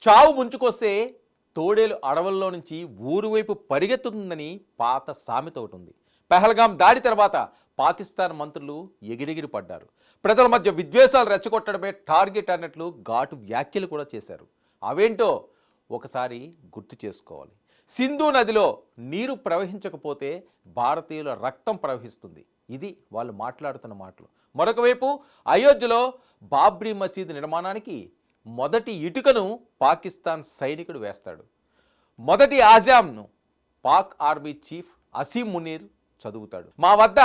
చావు ముంచుకొస్తే తోడేలు అడవుల్లో నుంచి ఊరు వైపు పరిగెత్తుతుందని పాత సామెత ఒకటి ఉంది. పెహల్గాం దాడి తర్వాత పాకిస్తాన్ మంత్రులు ఎగిరెగిరి పడ్డారు. ప్రజల మధ్య విద్వేషాలు రెచ్చగొట్టడమే టార్గెట్ అన్నట్లు ఘాటు వ్యాఖ్యలు కూడా చేశారు. అవేంటో ఒకసారి గుర్తు చేసుకోవాలి. సింధు నదిలో నీరు ప్రవహించకపోతే భారతీయుల రక్తం ప్రవహిస్తుంది. ఇది వాళ్ళు మాట్లాడుతున్న మాటలు. మరొక వైపు అయోధ్యలో బాబ్రీ మసీదు నిర్మాణానికి మొదటి ఇటుకను పాకిస్తాన్ సైనికుడు వేస్తాడు. మొదటి ఆజాంను పాక్ ఆర్మీ చీఫ్ అసీం మునీర్ చదువుతాడు. మా వద్ద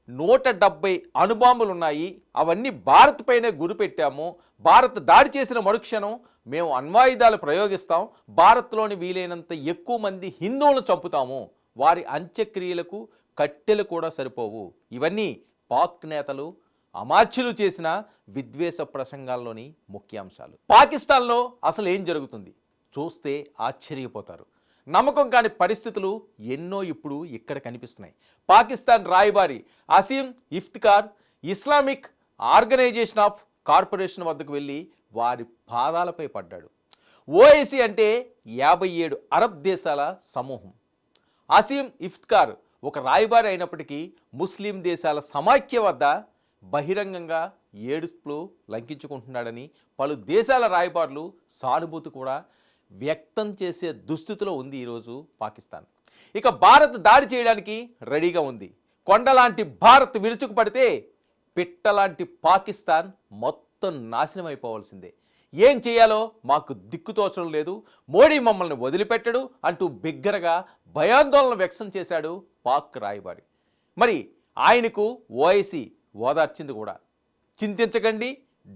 170 అణుబాంబులు ఉన్నాయి, అవన్నీ భారత్ పైనే గురిపెట్టాము. భారత్ దాడి చేసిన మరుక్షణం మేము అణ్వాయుధాలు ప్రయోగిస్తాం. భారత్లోని వీలైనంత ఎక్కువ మంది హిందువులను చంపుతాము. వారి అంత్యక్రియలకు కట్టెలు కూడా సరిపోవు. ఇవన్నీ పాక్ నేతలు అమాత్యులు చేసిన విద్వేష ప్రసంగాల్లోని ముఖ్యాంశాలు. పాకిస్తాన్లో అసలు ఏం జరుగుతుంది చూస్తే ఆశ్చర్యపోతారు. నమ్మకం కాని పరిస్థితులు ఎన్నో ఇప్పుడు ఇక్కడ కనిపిస్తున్నాయి. పాకిస్తాన్ రాయబారి Asim Iftikhar Islamic organisation of corporation వద్దకు వెళ్ళి వారి పాదాలపై పడ్డాడు. ఓఐసీ అంటే 57 అరబ్ దేశాల సమూహం. అసీం ఇఫ్తికార్ ఒక రాయబారి అయినప్పటికీ ముస్లిం దేశాల సమాఖ్య వద్ద బహిరంగంగా ఏడుపులు లంకించుకుంటున్నాడని పలు దేశాల రాయబారులు సానుభూతి కూడా వ్యక్తం చేసే దుస్థితిలో ఉంది ఈరోజు పాకిస్తాన్. ఇక భారత్ దాడి చేయడానికి రెడీగా ఉంది. కొండలాంటి భారత్ విరుచుకుపడితే పిట్టలాంటి పాకిస్తాన్ మొత్తం నాశనం అయిపోవాల్సిందే. ఏం చేయాలో మాకు దిక్కుతోచడం లేదు, మోడీ మమ్మల్ని వదిలిపెట్టడు అంటూ బిగ్గరగా భయాందోళన వ్యక్తం చేశాడు పాక్ రాయబారి. మరి ఆయనకు ఓఐసీ ఓదార్చింది కూడా. చింతించకండి,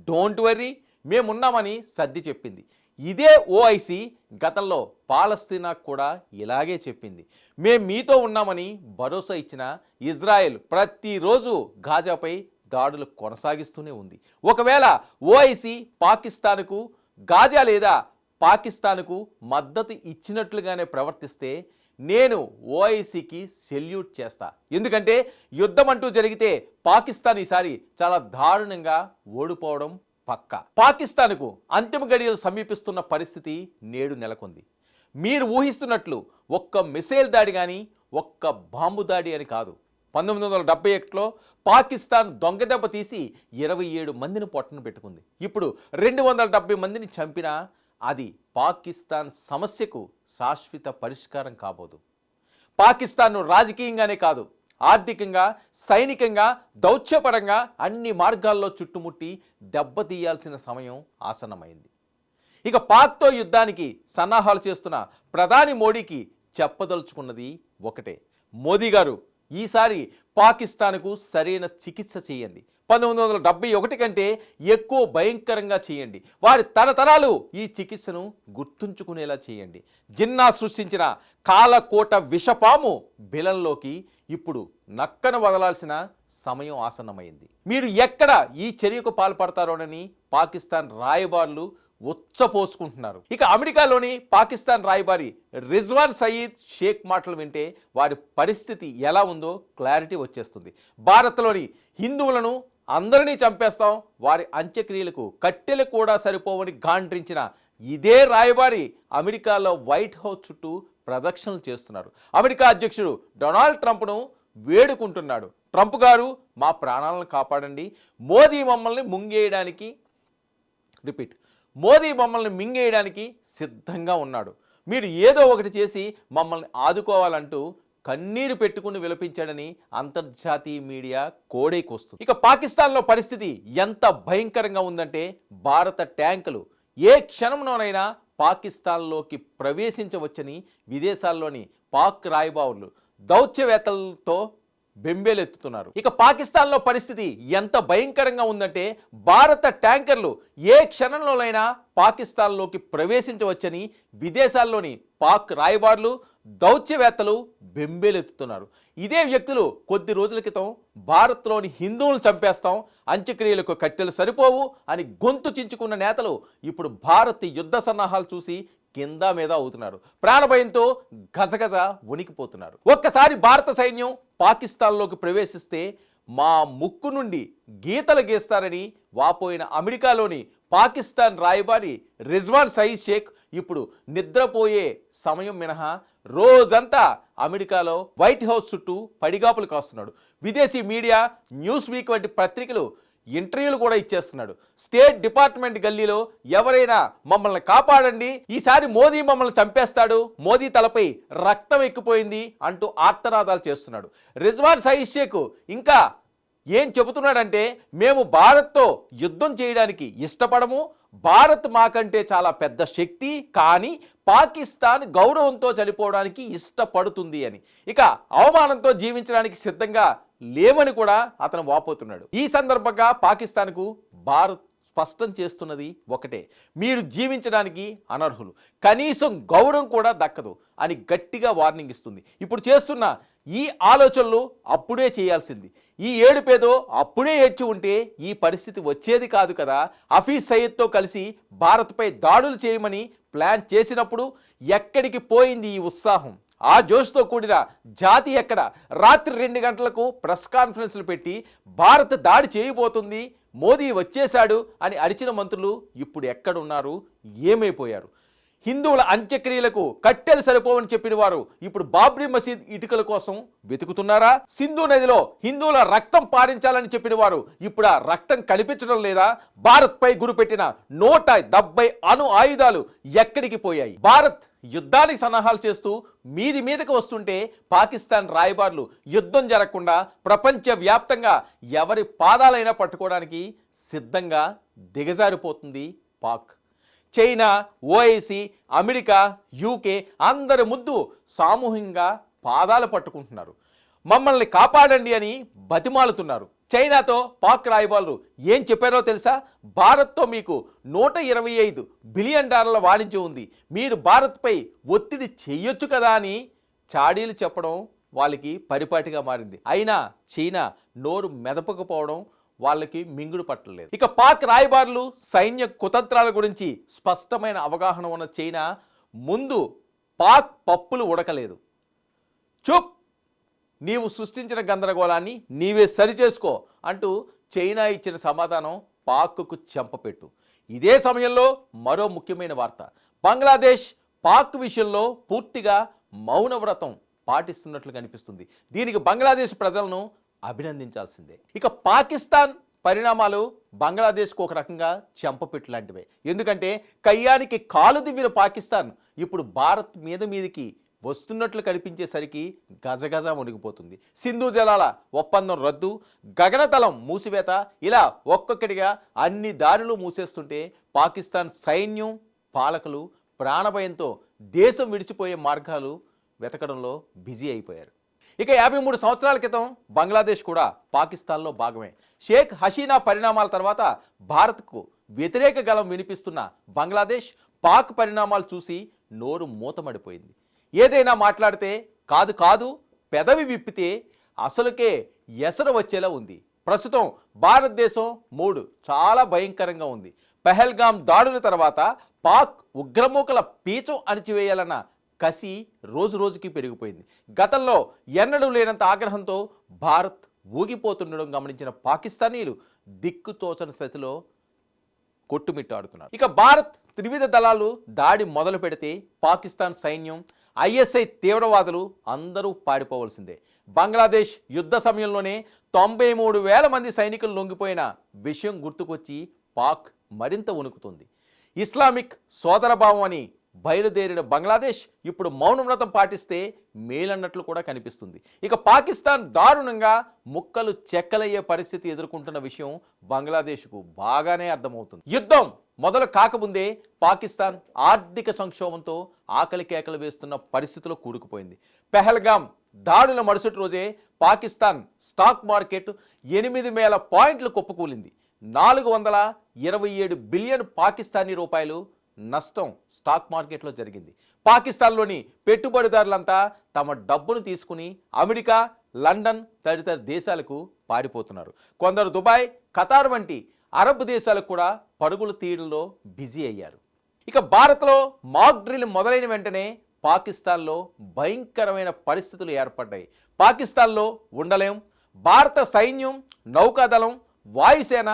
డోంట్ వర్రీ, మేమున్నామని సర్ది చెప్పింది. ఇదే ఓఐసీ గతంలో పాలస్తీనాకు కూడా ఇలాగే చెప్పింది. మేము మీతో ఉన్నామని భరోసా ఇచ్చిన ఇజ్రాయెల్ ప్రతిరోజు గాజాపై దాడులు కొనసాగిస్తూనే ఉంది. ఒకవేళ ఓఐసీ పాకిస్తాన్కు గాజా లేదా పాకిస్తాన్కు మద్దతు ఇచ్చినట్లుగానే ప్రవర్తిస్తే నేను ఓఐసీకి సెల్యూట్ చేస్తా. ఎందుకంటే యుద్ధం అంటూ జరిగితే పాకిస్తాన్ ఈసారి చాలా దారుణంగా ఓడిపోవడం పక్కా. పాకిస్తాన్కు అంతిమ గడియలు సమీపిస్తున్న పరిస్థితి నేడు నెలకొంది. మీరు ఊహిస్తున్నట్లు ఒక్క మిసైల్ దాడి కానీ ఒక్క బాంబు దాడి అని కాదు. 1971లో పాకిస్తాన్ దొంగదెబ్బ తీసి 27 మందిని పొట్టన పెట్టుకుంది. ఇప్పుడు 270 మందిని చంపినా అది పాకిస్తాన్ సమస్యకు శాశ్వత పరిష్కారం కాబోదు. పాకిస్తాన్ను రాజకీయంగానే కాదు, ఆర్థికంగా, సైనికంగా, దౌత్యపరంగా అన్ని మార్గాల్లో చుట్టుముట్టి దెబ్బతీయాల్సిన సమయం ఆసన్నమైంది. ఇక పాక్తో యుద్ధానికి సన్నాహాలు చేస్తున్న ప్రధాని మోడీకి చెప్పదలుచుకున్నది ఒకటే. మోదీ గారు, ఈసారి పాకిస్తాన్కు సరైన చికిత్స చేయండి. 1971 కంటే ఎక్కువ భయంకరంగా చేయండి. వారి తరతరాలు ఈ చికిత్సను గుర్తుంచుకునేలా చేయండి. జిన్నా సృష్టించిన కాలకోట విషపాము బిలంలోకి ఇప్పుడు నక్కను వదలాల్సిన సమయం ఆసన్నమైంది. మీరు ఎక్కడ ఈ చర్యకు పాల్పడతారోనని పాకిస్తాన్ రాయబారులు ఉచ్చపోసుకుంటున్నారు. ఇక అమెరికాలోని పాకిస్తాన్ రాయబారి రిజ్వాన్ సయీద్ షేక్ మాటలు వింటే వారి పరిస్థితి ఎలా ఉందో క్లారిటీ వచ్చేస్తుంది. భారత్లోని హిందువులను అందరినీ చంపేస్తాం, వారి అంత్యక్రియలకు కట్టెలు కూడా సరిపోవని గాండ్రించిన ఇదే రాయబారి అమెరికాలో వైట్ హౌస్ చుట్టూ ప్రదక్షిణలు చేస్తున్నారు. అమెరికా అధ్యక్షుడు డొనాల్డ్ ట్రంప్ను వేడుకుంటున్నాడు. ట్రంప్ గారు, మా ప్రాణాలను కాపాడండి, మోదీ మమ్మల్ని మింగేయడానికి సిద్ధంగా ఉన్నాడు. మీరు ఏదో ఒకటి చేసి మమ్మల్ని ఆదుకోవాలంటూ కన్నీరు పెట్టుకుని విలపించాడని అంతర్జాతీయ మీడియా కోడైకొస్తుంది. ఇక పాకిస్తాన్లో పరిస్థితి ఎంత భయంకరంగా ఉందంటే భారత ట్యాంకులు ఏ క్షణంలోనైనా పాకిస్తాన్లోకి ప్రవేశించవచ్చని విదేశాల్లోని పాక్ రాయబారులు దౌత్యవేత్తలతో బెంబేలెత్తుతున్నారు. ఇక పాకిస్తాన్లో పరిస్థితి ఎంత భయంకరంగా ఉందంటే భారత ట్యాంకర్లు ఏ క్షణంలోనైనా పాకిస్తాన్లోకి ప్రవేశించవచ్చని విదేశాల్లోని పాక్ రాయబారులు దౌత్యవేత్తలు బెంబేలెత్తుతున్నారు. ఇదే వ్యక్తులు కొద్ది రోజుల క్రితం భారత్లోని హిందువులను చంపేస్తాం, అంత్యక్రియలకు కట్టెలు సరిపోవు అని గొంతు చించుకున్న నేతలు ఇప్పుడు భారత్ యుద్ధ సన్నాహాలు చూసి కింద మీద అవుతున్నారు. ప్రాణభయంతో గజగజ వణికిపోతున్నారు. ఒక్కసారి భారత సైన్యం పాకిస్తాన్లోకి ప్రవేశిస్తే మా ముక్కు నుండి గీతలు గీస్తారని వాపోయిన అమెరికాలోని పాకిస్తాన్ రాయబారి రిజ్వాన్ సయీద్ షేక్ ఇప్పుడు నిద్రపోయే సమయం మినహా రోజంతా అమెరికాలో వైట్ హౌస్ చుట్టూ పడిగాపులు కాస్తున్నాడు. విదేశీ మీడియా, న్యూస్ వీక్ వంటి పత్రికలు ఇంటర్వ్యూలు కూడా ఇచ్చేస్తున్నాడు. స్టేట్ డిపార్ట్మెంట్ గల్లీలో ఎవరైనా మమ్మల్ని కాపాడండి, ఈసారి మోదీ మమ్మల్ని చంపేస్తాడు, మోదీ తలపై రక్తం ఎక్కిపోయింది అంటూ ఆర్తనాదాలు చేస్తున్నాడు. రిజ్వాన్ సయీద్ షేక్ ఇంకా ఏం చెబుతున్నాడంటే, మేము భారత్తో యుద్ధం చేయడానికి ఇష్టపడము, భారత్ మాకంటే చాలా పెద్ద శక్తి, కానీ పాకిస్తాన్ గౌరవంతో చనిపోవడానికి ఇష్టపడుతుంది అని. ఇక అవమానంతో జీవించడానికి సిద్ధంగా లేమని కూడా అతను వాపోతున్నాడు. ఈ సందర్భంగా పాకిస్తాన్కు భారత్ స్పష్టం చేస్తున్నది ఒకటే, మీరు జీవించడానికి అనర్హులు, కనీసం గౌరవం కూడా దక్కదు అని గట్టిగా వార్నింగ్ ఇస్తుంది. ఇప్పుడు చేస్తున్న ఈ ఆలోచనలు అప్పుడే చేయాల్సింది. ఈ ఏడుపేదో అప్పుడే ఏడ్చి ఉంటే ఈ పరిస్థితి వచ్చేది కాదు కదా. హఫీజ్ సయీద్తో కలిసి భారత్పై దాడులు చేయమని ప్లాన్ చేసినప్పుడు ఎక్కడికి పోయింది ఈ ఉత్సాహం? ఆ జోష్తో కూడిన జాతి ఎక్కడ? రాత్రి 2 గంటలకు ప్రెస్ కాన్ఫరెన్స్లు పెట్టి భారత్ దాడి చేయబోతుంది, మోదీ వచ్చేశాడు అని అరిచిన మంత్రులు ఇప్పుడు ఎక్కడున్నారు, ఏమైపోయారు? హిందువుల అంత్యక్రియలకు కట్టెలు సరిపోవని చెప్పిన వారు ఇప్పుడు బాబ్రీ మసీద్ ఇటుకల కోసం వెతుకుతున్నారా? సింధు నదిలో హిందువుల రక్తం పారించాలని చెప్పిన వారు ఇప్పుడు ఆ రక్తం కనిపించడం లేదా? భారత్పై గురిపెట్టిన 170 అణు ఆయుధాలు ఎక్కడికి పోయాయి? భారత్ యుద్ధానికి సన్నాహాలు చేస్తూ మీదకి వస్తుంటే పాకిస్తాన్ రాయబారులు యుద్ధం జరగకుండా ప్రపంచవ్యాప్తంగా ఎవరి పాదాలైనా పట్టుకోవడానికి సిద్ధంగా దిగజారిపోతుంది Pak. China, OIC, America, UK అందరి ముద్దు సామూహికంగా పాదాలు పట్టుకుంటున్నారు. మమ్మల్ని కాపాడండి అని బతిమాలుతున్నారు. చైనాతో పాక్ రాయబారులు ఏం చెప్పారో తెలుసా? భారత్తో మీకు $125 బిలియన్ వాణిజ్యం ఉంది, మీరు భారత్పై ఒత్తిడి చెయ్యొచ్చు కదా అని చాడీలు చెప్పడం వాళ్ళకి పరిపాటిగా మారింది. అయినా చైనా నోరు మెదపకపోవడం వాళ్ళకి మింగుడు పట్టలేదు. ఇక పాక్ రాయబారులు సైన్య కుతంత్రాల గురించి స్పష్టమైన అవగాహన ఉన్న చైనా ముందు పాక్ పప్పులు ఉడకలేదు. చూప్, నీవు సృష్టించిన గందరగోళాన్ని నీవే సరిచేసుకో అంటూ చైనా ఇచ్చిన సమాధానం పాక్కు చెంపపెట్టు. ఇదే సమయంలో మరో ముఖ్యమైన వార్త, బంగ్లాదేశ్ పాక్ విషయంలో పూర్తిగా మౌనవ్రతం పాటిస్తున్నట్లు కనిపిస్తుంది. దీనికి బంగ్లాదేశ్ ప్రజలను అభినందించాల్సిందే. ఇక పాకిస్తాన్ పరిణామాలు బంగ్లాదేశ్కు ఒక రకంగా చెంపపెట్టు లాంటివే. ఎందుకంటే కయ్యానికి కాలు దివ్విన పాకిస్తాన్ ఇప్పుడు భారత్ మీదకి వస్తున్నట్లు కనిపించేసరికి గజగజ మునిగిపోతుంది. సింధు జలాల ఒప్పందం రద్దు, గగనతలం మూసివేత, ఇలా ఒక్కొక్కటిగా అన్ని దారులు మూసేస్తుంటే పాకిస్తాన్ సైన్యం, పాలకులు ప్రాణభయంతో దేశం విడిచిపోయే మార్గాలు వెతకడంలో బిజీ అయిపోయారు. ఇక 53 సంవత్సరాల క్రితం బంగ్లాదేశ్ కూడా పాకిస్తాన్లో భాగమే. షేక్ హసీనా పరిణామాల తర్వాత భారత్కు వ్యతిరేక గళం వినిపిస్తున్న బంగ్లాదేశ్ పాక్ పరిణామాలు చూసి నోరు మూతమడిపోయింది. ఏదైనా మాట్లాడితే కాదు పెదవి విప్పితే అసలుకే ఎసరు వచ్చేలా ఉంది. ప్రస్తుతం భారతదేశం మూడు చాలా భయంకరంగా ఉంది. పెహల్గాం దాడుల తర్వాత పాక్ ఉగ్రమూకల పీచం అణిచివేయాలన్న కసి రోజు రోజుకి పెరిగిపోయింది. గతంలో ఎన్నడూ లేనంత ఆగ్రహంతో భారత్ ఊగిపోతుండడం గమనించిన పాకిస్తానీలు దిక్కుతోచని స్థితిలో కొట్టుమిట్టాడుతున్నారు. ఇక భారత్ త్రివిధ దళాలు దాడి మొదలు పెడితే పాకిస్తాన్ సైన్యం, ఐఎస్ఐ తీవ్రవాదులు అందరూ పారిపోవలసిందే. బంగ్లాదేశ్ యుద్ధ సమయంలోనే 93,000 మంది సైనికులు లొంగిపోయిన విషయం గుర్తుకొచ్చి పాక్ మరింత వణుకుతుంది. ఇస్లామిక్ సోదరభావం అని బయలుదేరిన బంగ్లాదేశ్ ఇప్పుడు మౌనవ్రతం పాటిస్తే మేలన్నట్లు కూడా కనిపిస్తుంది. ఇక పాకిస్తాన్ దారుణంగా ముక్కలు చెక్కలయ్యే పరిస్థితి ఎదుర్కొంటున్న విషయం బంగ్లాదేశ్కు బాగానే అర్థమవుతుంది. యుద్ధం మొదలు కాకముందే పాకిస్తాన్ ఆర్థిక సంక్షోభంతో ఆకలి కేకలు వేస్తున్న పరిస్థితిలో కూరుకుపోయింది. పెహల్గాం దాడుల మరుసటి రోజే పాకిస్తాన్ స్టాక్ మార్కెట్ 8,000 పాయింట్లు కుప్పకూలింది. 427 బిలియన్ పాకిస్తానీ రూపాయలు నష్టం స్టాక్ మార్కెట్లో జరిగింది. పాకిస్తాన్లోని పెట్టుబడిదారులంతా తమ డబ్బును తీసుకుని అమెరికా, లండన్ తదితర దేశాలకు పారిపోతున్నారు. కొందరు దుబాయ్, ఖతార్ వంటి అరబ్ దేశాలకు కూడా పరుగులు తీయడంలో బిజీ అయ్యారు. ఇక భారత్లో మాక్ డ్రిల్ మొదలైన వెంటనే పాకిస్తాన్లో భయంకరమైన పరిస్థితులు ఏర్పడ్డాయి. పాకిస్తాన్లో ఉండలేం, భారత సైన్యం, నౌకాదళం, వాయుసేన,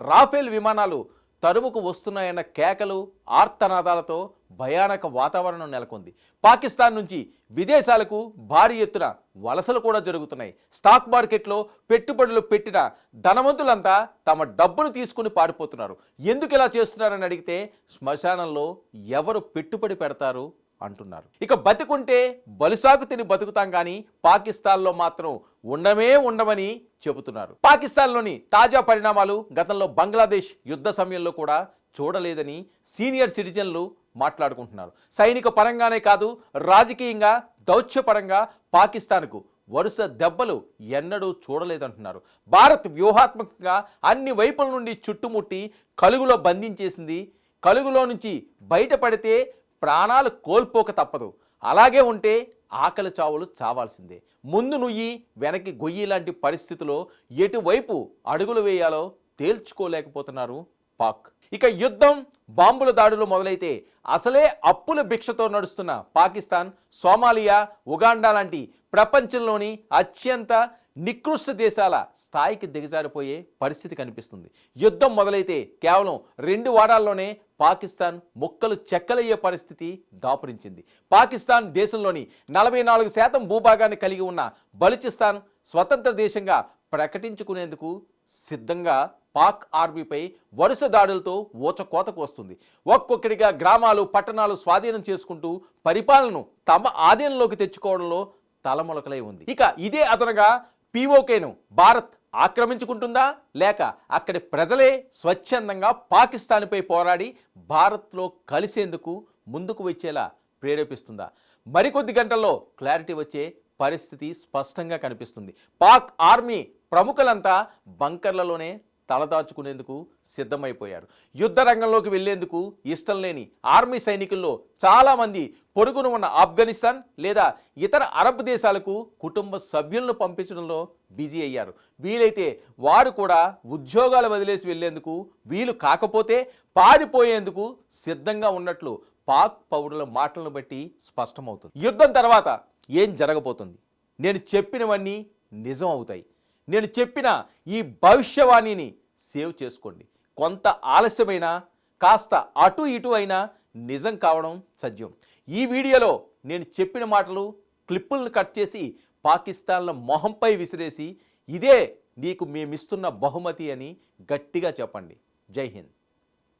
రాఫేల్ విమానాలు తరుముకు వస్తున్నాయన్న కేకలు, ఆర్తనాదాలతో భయానక వాతావరణం నెలకొంది. పాకిస్తాన్ నుంచి విదేశాలకు భారీ ఎత్తున వలసలు కూడా జరుగుతున్నాయి. స్టాక్ మార్కెట్లో పెట్టుబడులు పెట్టిన ధనవంతులంతా తమ డబ్బును తీసుకుని పారిపోతున్నారు. ఎందుకు ఇలా చేస్తున్నారని అడిగితే శ్మశానంలో ఎవరు పెట్టుబడి పెడతారు అంటున్నారు. ఇక బతికుంటే బలుసాకు తిని బతుకుతాం కానీ పాకిస్తాన్లో మాత్రం ఉండమని చెబుతున్నారు. పాకిస్తాన్లోని తాజా పరిణామాలు గతంలో బంగ్లాదేశ్ యుద్ధ సమయంలో కూడా చూడలేదని సీనియర్ సిటిజన్లు మాట్లాడుకుంటున్నారు. సైనిక పరంగానే కాదు, రాజకీయంగా దౌత్యపరంగా పాకిస్తాన్కు వరుస దెబ్బలు ఎన్నడూ చూడలేదంటున్నారు. భారత్ వ్యూహాత్మకంగా అన్ని వైపుల నుండి చుట్టుముట్టి కలుగులో బంధించేసింది. కలుగులో నుంచి బయటపడితే ప్రాణాలు కోల్పోక తప్పదు. అలాగే ఉంటే ఆకలి చావులు చావాల్సిందే. ముందు నుయ్యి వెనక్కి గొయ్యి లాంటి పరిస్థితిలో ఎటువైపు అడుగులు వేయాలో తేల్చుకోలేకపోతున్నారు పాక్. ఇక యుద్ధం, బాంబుల దాడులు మొదలైతే అసలే అప్పుల భిక్షతో నడుస్తున్న పాకిస్తాన్, సోమాలియా, ఉగాండా లాంటి ప్రపంచంలోని అత్యంత నికృష్ట దేశాల స్థాయికి దిగజారిపోయే పరిస్థితి కనిపిస్తుంది. యుద్ధం మొదలైతే కేవలం 2 వారాల్లోనే పాకిస్తాన్ ముక్కలు చెక్కలయ్యే పరిస్థితి దాపురించింది. పాకిస్తాన్ దేశంలోని 44% భూభాగాన్ని కలిగి ఉన్న బలూచిస్తాన్ స్వతంత్ర దేశంగా ప్రకటించుకునేందుకు సిద్ధంగా పాక్ ఆర్మీపై వరుస దాడులతో ఊచకోతకు వస్తుంది. ఒక్కొక్కటిగా గ్రామాలు, పట్టణాలు స్వాధీనం చేసుకుంటూ పరిపాలనను తమ ఆధీనంలోకి తెచ్చుకోవడంలో తలములకలై ఉంది. ఇక ఇదే అదనగా పీఓకేను భారత్ ఆక్రమించుకుంటుందా, లేక అక్కడి ప్రజలే స్వచ్ఛందంగా పాకిస్తాన్పై పోరాడి భారత్లో కలిసేందుకు ముందుకు వచ్చేలా ప్రేరేపిస్తుందా? మరికొద్ది గంటల్లో క్లారిటీ వచ్చే పరిస్థితి స్పష్టంగా కనిపిస్తుంది. పాక్ ఆర్మీ ప్రముఖులంతా బంకర్లలోనే తలదాచుకునేందుకు సిద్ధమైపోయారు. యుద్ధ రంగంలోకి వెళ్లేందుకు ఇష్టం లేని ఆర్మీ సైనికుల్లో చాలామంది పొరుగున ఉన్న ఆఫ్ఘనిస్తాన్ లేదా ఇతర అరబ్ దేశాలకు కుటుంబ సభ్యులను పంపించడంలో బిజీ అయ్యారు. వీలైతే వారు కూడా ఉద్యోగాలు వదిలేసి వెళ్లేందుకు, వీలు కాకపోతే పారిపోయేందుకు సిద్ధంగా ఉన్నట్లు పాక్ పౌరుల మాటలను బట్టి స్పష్టమవుతుంది. యుద్ధం తర్వాత ఏం జరగబోతుంది? నేను చెప్పినవన్నీ నిజం అవుతాయి. నేను చెప్పిన ఈ భవిష్యవాణిని సేవ్ చేసుకోండి. కొంత ఆలస్యమైనా, కాస్త అటు ఇటు అయినా నిజం కావడం సత్యం. ఈ వీడియోలో నేను చెప్పిన మాటలు క్లిప్పులను కట్ చేసి పాకిస్తాన్ల మొహంపై విసిరేసి ఇదే నీకు మేమిస్తున్న బహుమతి అని గట్టిగా చెప్పండి. జై హింద్.